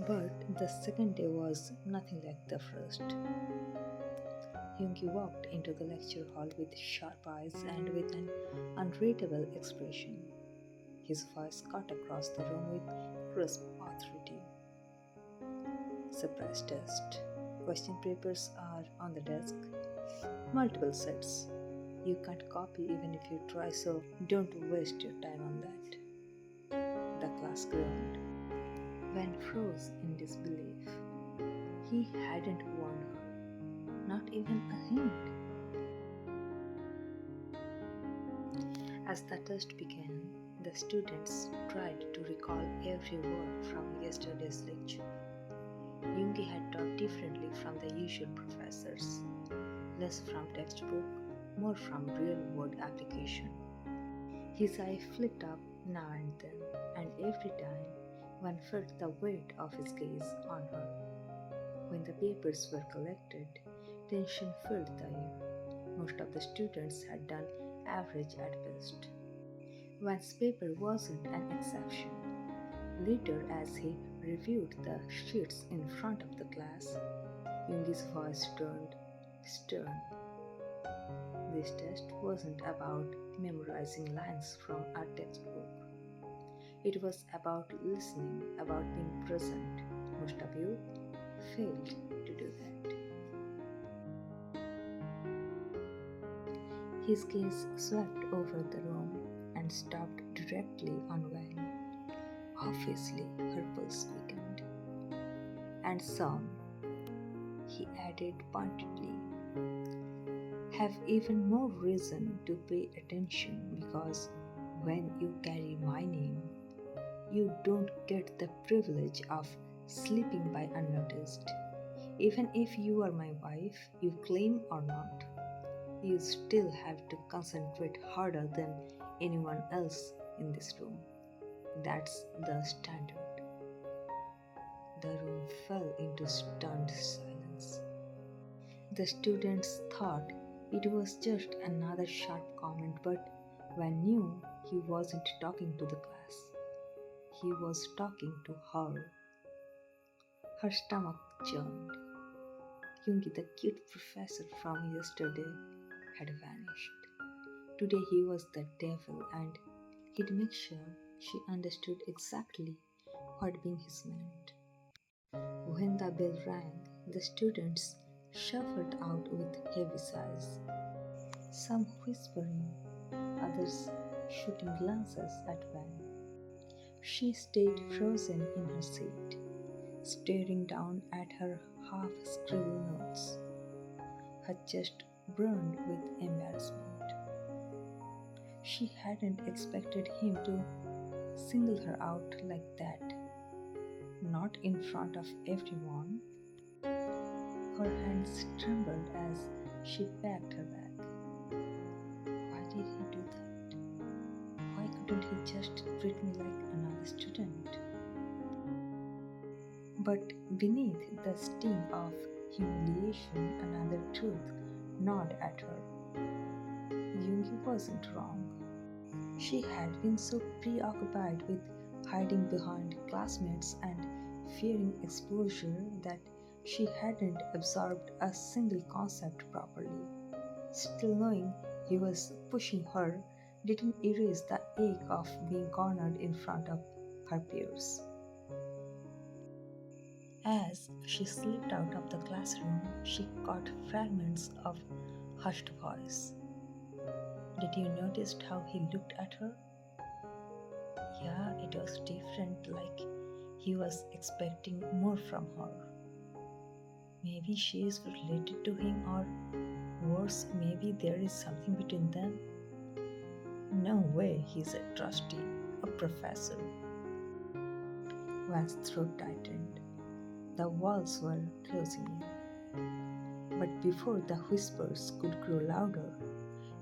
But the second day was nothing like the first. Yoongi walked into the lecture hall with sharp eyes and with an unreadable expression. His voice cut across the room with crisp authority. Surprise test. Question papers are on the desk. Multiple sets. You can't copy even if you try, so don't waste your time on that. The class groaned. Van froze in disbelief. He hadn't warned her, not even a hint. As the test began, the students tried to recall every word from yesterday's lecture. Yoongi had taught differently from the usual professors, less from textbook, more from real-world application. His eye flicked up now and then, and every time one felt the weight of his gaze on her. When the papers were collected, tension filled the air. Most of the students had done average at best. Van's paper wasn't an exception. Later, as he reviewed the sheets in front of the class, Yoongi's voice turned stern. This test wasn't about memorizing lines from a textbook. It was about listening, about being present. Most of you failed to do that. His gaze swept over the room and stopped directly on Van. Obviously, her pulse quickened. And some, he added pointedly, have even more reason to pay attention because when you carry my name, you don't get the privilege of slipping by unnoticed. Even if you are my wife, you claim or not, you still have to concentrate harder than anyone else in this room. That's the standard. The room fell into stunned silence. The students thought it was just another sharp comment, but Van knew he wasn't talking to the class. He was talking to her. Her stomach churned. Yoongi, the cute professor from yesterday, had vanished. Today he was the devil, and he'd make sure she understood exactly what being his meant. When the bell rang, the students shuffled out with heavy sighs, some whispering, others shooting glances at Van. She stayed frozen in her seat, staring down at her half-scribbled notes. Her chest burned with embarrassment. She hadn't expected him to single her out like that, not in front of everyone. Her hands trembled as she packed her bag. Why did he do that? Why couldn't he just treat me like another student? But beneath the sting of humiliation, another truth gnawed at her. Yoongi wasn't wrong. She had been so preoccupied with hiding behind classmates and fearing exposure that she hadn't absorbed a single concept properly. Still knowing he was pushing her didn't erase the ache of being cornered in front of her peers. As she slipped out of the classroom, she caught fragments of hushed voice. Did you notice how he looked at her? Yeah, it was different, like he was expecting more from her. Maybe she is related to him, or worse, maybe there is something between them. No way he's a trustee, a professor. Van's throat tightened. The walls were closing in. But before the whispers could grow louder,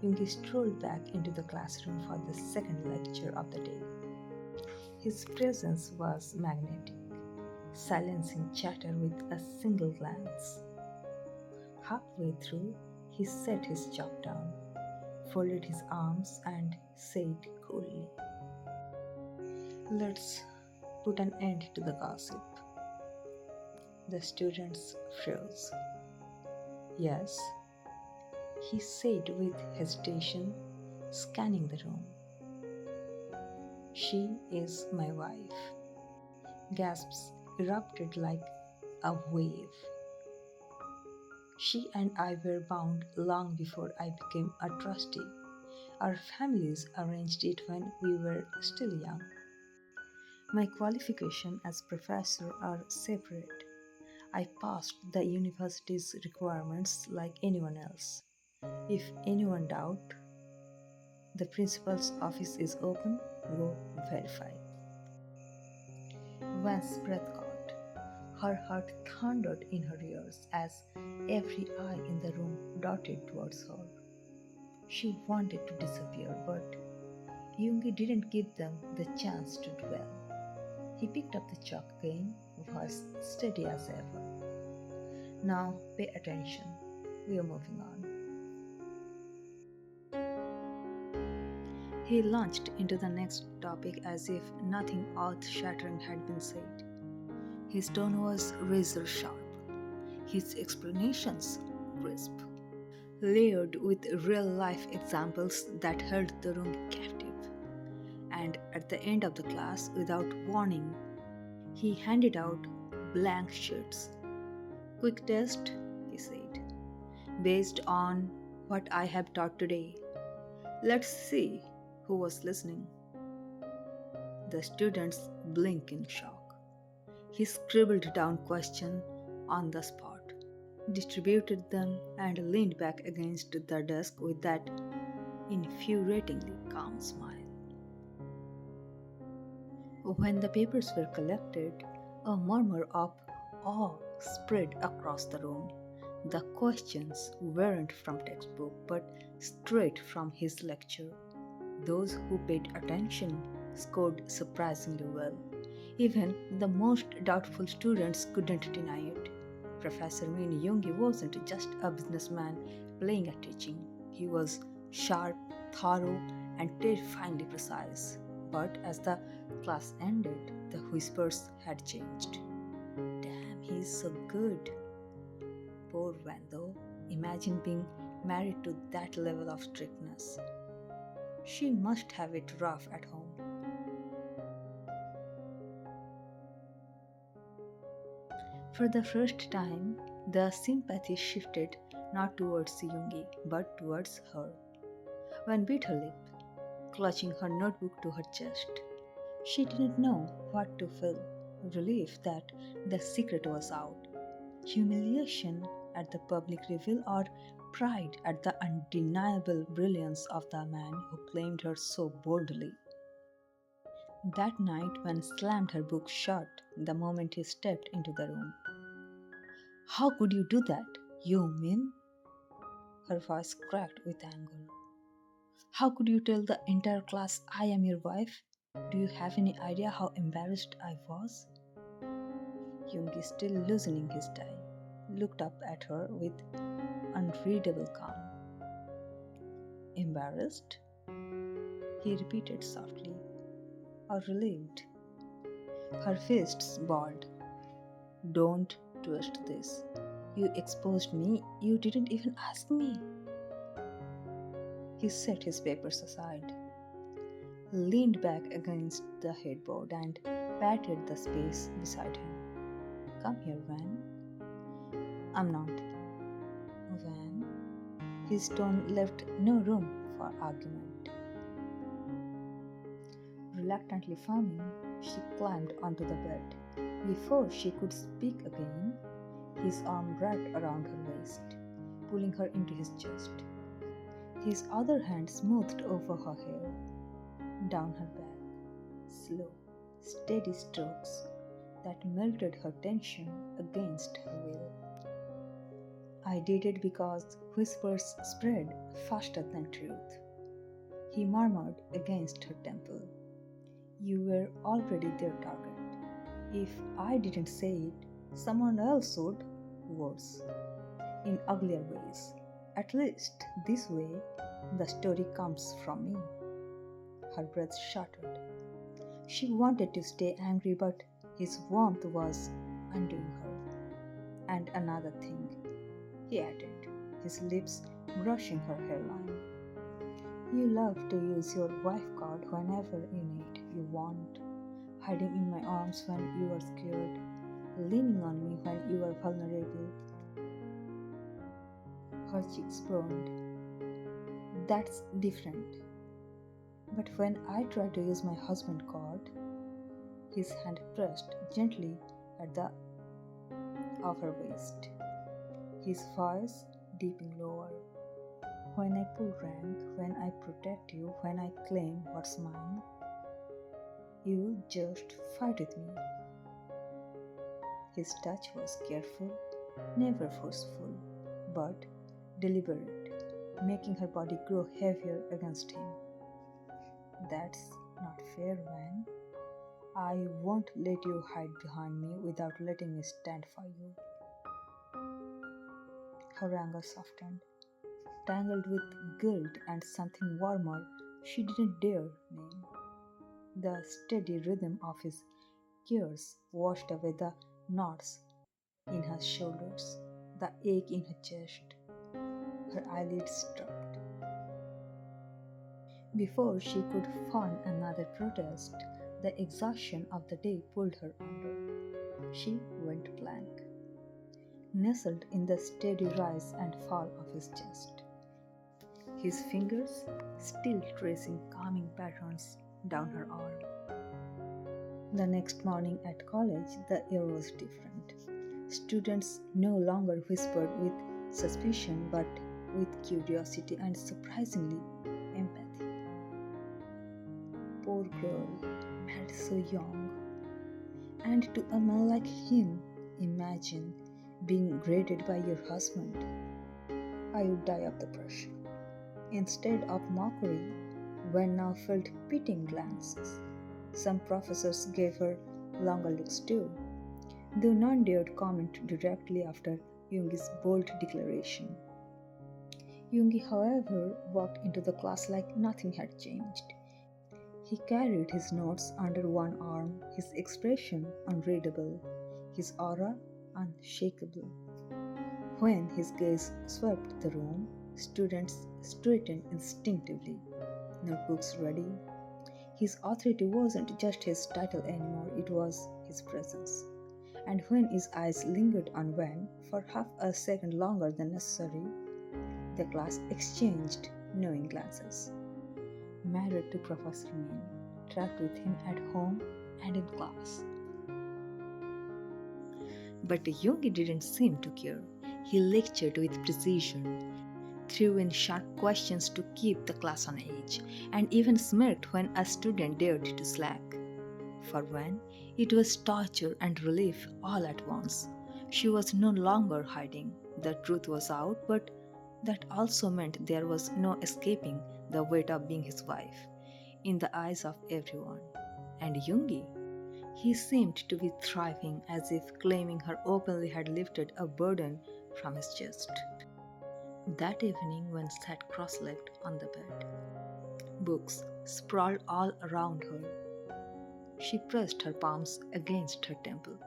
Yoongi strolled back into the classroom for the second lecture of the day. His presence was magnetic, silencing chatter with a single glance. Halfway through, he set his chalk down, folded his arms, and said coolly, "Let's put an end to the gossip. The students froze. Yes, he said with hesitation, scanning the room. She is my wife. Gasps erupted like a wave. She and I were bound long before I became a trustee. Our families arranged it when we were still young. My qualifications as professor are separate. I passed the university's requirements like anyone else. If anyone doubt, the principal's office is open, go verify. Van's breath caught. Her heart thundered in her ears as every eye in the room darted towards her. She wanted to disappear, but Jungi didn't give them the chance to dwell. He picked up the chalk again, voice steady as ever. Now pay attention. We are moving on. He launched into the next topic as if nothing earth-shattering had been said. His tone was razor sharp, his explanations crisp, layered with real-life examples that held the room captive. And at the end of the class, without warning, he handed out blank sheets. Quick test, he said, based on what I have taught today. Let's see who was listening. The students blinked in shock. He scribbled down questions on the spot, distributed them, and leaned back against the desk with that infuriatingly calm smile. When the papers were collected, a murmur of awe spread across the room. The questions weren't from textbook but straight from his lecture. Those who paid attention scored surprisingly well. Even the most doubtful students couldn't deny it. Professor Min Yoongi wasn't just a businessman playing at teaching. He was sharp, thorough, and terrifyingly precise. But as the class ended, the whispers had changed. Damn, he's so good. Poor Van though. Imagine being married to that level of strictness. She must have it rough at home. For the first time, the sympathy shifted not towards Yoongi but towards her. Van bit her lip, clutching her notebook to her chest. She didn't know what to feel, relief that the secret was out, humiliation at the public reveal, or pride at the undeniable brilliance of the man who claimed her so boldly. That night, Van slammed her book shut the moment he stepped into the room. How could you do that, you mean? Her voice cracked with anger. How could you tell the entire class I am your wife? Do you have any idea how embarrassed I was? Yoongi, still loosening his tie, looked up at her with unreadable calm. Embarrassed? He repeated softly, or relieved. Her fists balled. Don't twist this. You exposed me. You didn't even ask me. He set his papers aside, leaned back against the headboard, and patted the space beside him. Come here, Van. I'm not. Van. His tone left no room for argument. Reluctantly frowning, she climbed onto the bed. Before she could speak again, his arm wrapped around her waist, pulling her into his chest. His other hand smoothed over her hair, down her back, slow, steady strokes that melted her tension against her will. I did it because whispers spread faster than truth. He murmured against her temple. You were already their target. If I didn't say it, someone else would, worse, in uglier ways. At least this way, the story comes from me. Her breath shuddered. She wanted to stay angry, but his warmth was undoing her. And another thing, he added, his lips brushing her hairline. You love to use your wife card whenever you want, hiding in my arms when you are scared, leaning on me when you are vulnerable. Her cheeks burned. That's different. But when I try to use my husband card, his hand pressed gently at the of her waist, his voice dipping lower. When I pull rank, when I protect you, when I claim what's mine, you just fight with me. His touch was careful, never forceful, but deliberate, making her body grow heavier against him. That's not fair, man. I won't let you hide behind me without letting me stand for you. Her anger softened, tangled with guilt and something warmer she didn't dare name. The steady rhythm of his cares washed away the knots in her shoulders, the ache in her chest. Her eyelids dropped. Before she could form another protest, the exhaustion of the day pulled her under. She went blank, nestled in the steady rise and fall of his chest, his fingers still tracing calming patterns down her arm. The next morning at college, the air was different. Students no longer whispered with suspicion but with curiosity and surprisingly empathy. Poor girl, married so young. And to a man like him, imagine being graded by your husband. I would die of the pressure. Instead of mockery, one now felt pitying glances. Some professors gave her longer looks too, though none dared comment directly after Jungi's bold declaration. Jungi, however, walked into the class like nothing had changed. He carried his notes under one arm, his expression unreadable, his aura unshakable. When his gaze swept the room, students straightened instinctively, notebooks ready. His authority wasn't just his title anymore, it was his presence. And when his eyes lingered on Van for half a second longer than necessary, the class exchanged knowing glances. Married to Professor Min, trapped with him at home and in class. But Yogi didn't seem to care. He lectured with precision, threw in sharp questions to keep the class on edge, and even smirked when a student dared to slack. For Van, it was torture and relief all at once. She was no longer hiding. The truth was out, but that also meant there was no escaping the weight of being his wife in the eyes of everyone. And Jungi, he seemed to be thriving, as if claiming her openly had lifted a burden from his chest. That evening, when sat cross-legged on the bed, books sprawled all around her. She pressed her palms against her temple,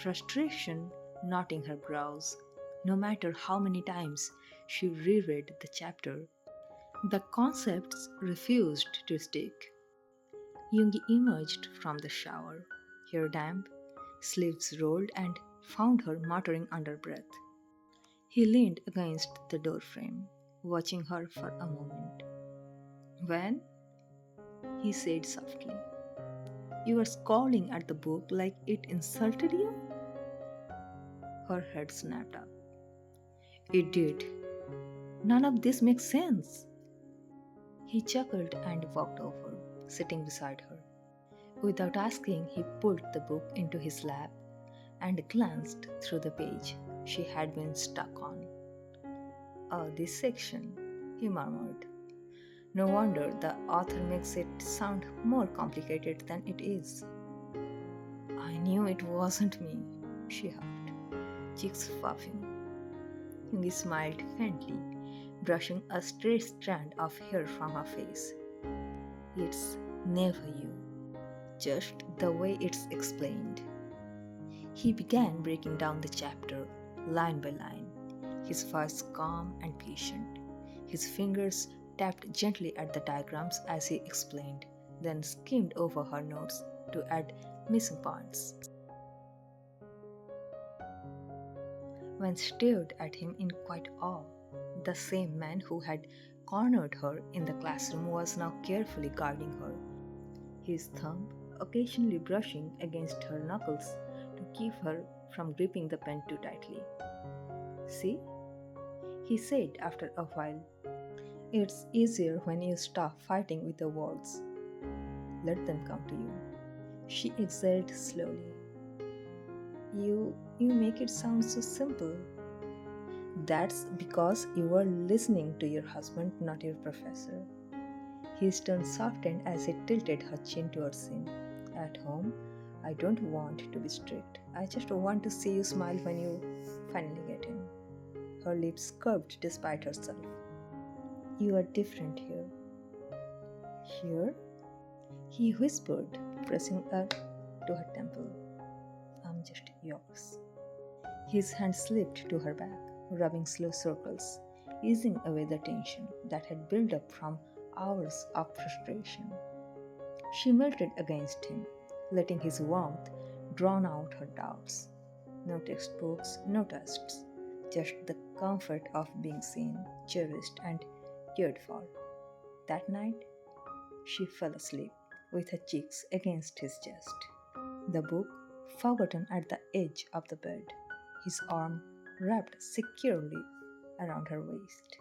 frustration knotting her brows. No matter how many times she reread the chapter, the concepts refused to stick. Jungi emerged from the shower, hair damp, sleeves rolled, and found her muttering under breath. He leaned against the doorframe, watching her for a moment. When? He said softly. You are scowling at the book like it insulted you? Her head snapped up. It did. None of this makes sense. He chuckled and walked over, sitting beside her. Without asking, he pulled the book into his lap and glanced through the page she had been stuck on. Oh, this section, he murmured. No wonder the author makes it sound more complicated than it is. I knew it wasn't me, she huffed, cheeks puffing. He smiled faintly, brushing a stray strand of hair from her face. It's never you, just the way it's explained. He began breaking down the chapter, line by line, his voice calm and patient. His fingers tapped gently at the diagrams as he explained, then skimmed over her notes to add missing points. When stared at him in quiet awe. The same man who had cornered her in the classroom was now carefully guarding her, his thumb occasionally brushing against her knuckles to keep her from gripping the pen too tightly. See, he said after a while, it's easier when you stop fighting with the words. Let them come to you. She exhaled slowly. You make it sound so simple. That's because you were listening to your husband, not your professor. His tone softened as he tilted her chin towards him. At home, I don't want to be strict. I just want to see you smile when you finally get in. Her lips curved despite herself. You are different here. Here? He whispered, pressing her to her temple. I'm just yours. His hand slipped to her back, rubbing slow circles, easing away the tension that had built up from hours of frustration. She melted against him, letting his warmth drown out her doubts. No textbooks, no tests, just the comfort of being seen, cherished, and cared for. That night, she fell asleep with her cheeks against his chest, the book forgotten at the edge of the bed, his arm wrapped securely around her waist.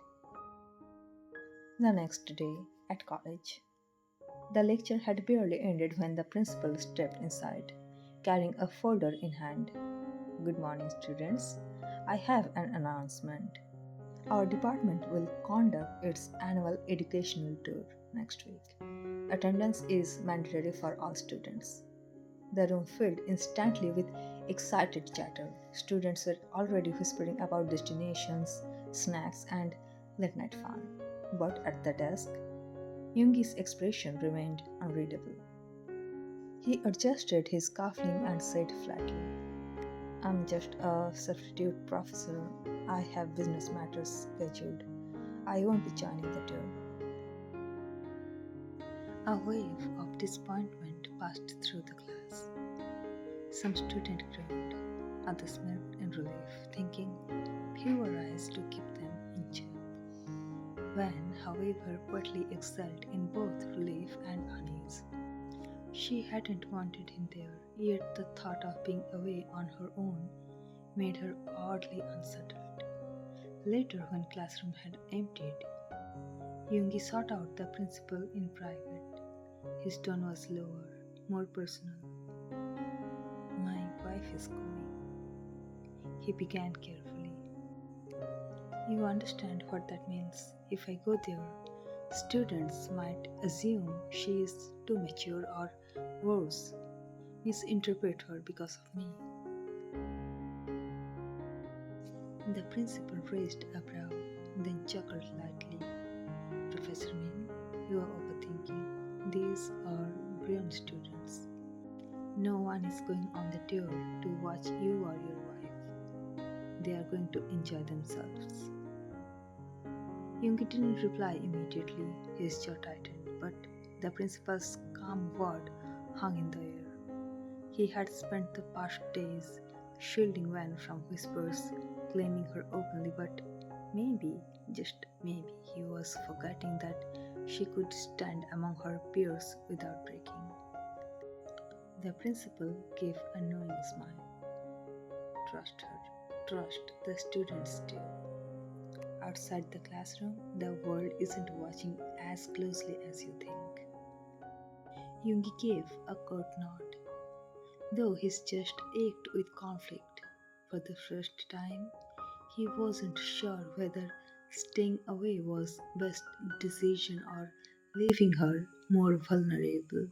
The next day, at college, the lecture had barely ended when the principal stepped inside, carrying a folder in hand. Good morning, students. I have an announcement. Our department will conduct its annual educational tour next week. Attendance is mandatory for all students. The room filled instantly with excited chatter. Students were already whispering about destinations, snacks, and late night fun. But at the desk, Yoongi's expression remained unreadable. He adjusted his cuffling and said flatly, I'm just a substitute professor. I have business matters scheduled. I won't be joining the tour. A wave of disappointment passed through the class. Some student grinned, others smiled in relief, thinking fewer eyes to keep them in check. Van, however, quietly excelled in both relief and unease. She hadn't wanted him there, yet the thought of being away on her own made her oddly unsettled. Later, when classroom had emptied, Yoongi sought out the principal in private. His tone was lower, more personal. My wife is going, he began carefully. You understand what that means. If I go there, students might assume she is too mature or worse, misinterpret her because of me. The principal raised a brow, then chuckled lightly. Professor Min, you are overthinking. These are brilliant students. No one is going on the tour to watch you or your wife. They are going to enjoy themselves. Yoongi didn't reply immediately, his jaw tightened, but the principal's calm word hung in the air. He had spent the past days shielding Van from whispers, claiming her openly, but maybe, just maybe, he was forgetting that she could stand among her peers without breaking. The principal gave a knowing smile. Trust her, trust the students too. Outside the classroom, the world isn't watching as closely as you think. Yoongi gave a curt nod, though his chest ached with conflict. For the first time, he wasn't sure whether staying away was best decision or leaving her more vulnerable.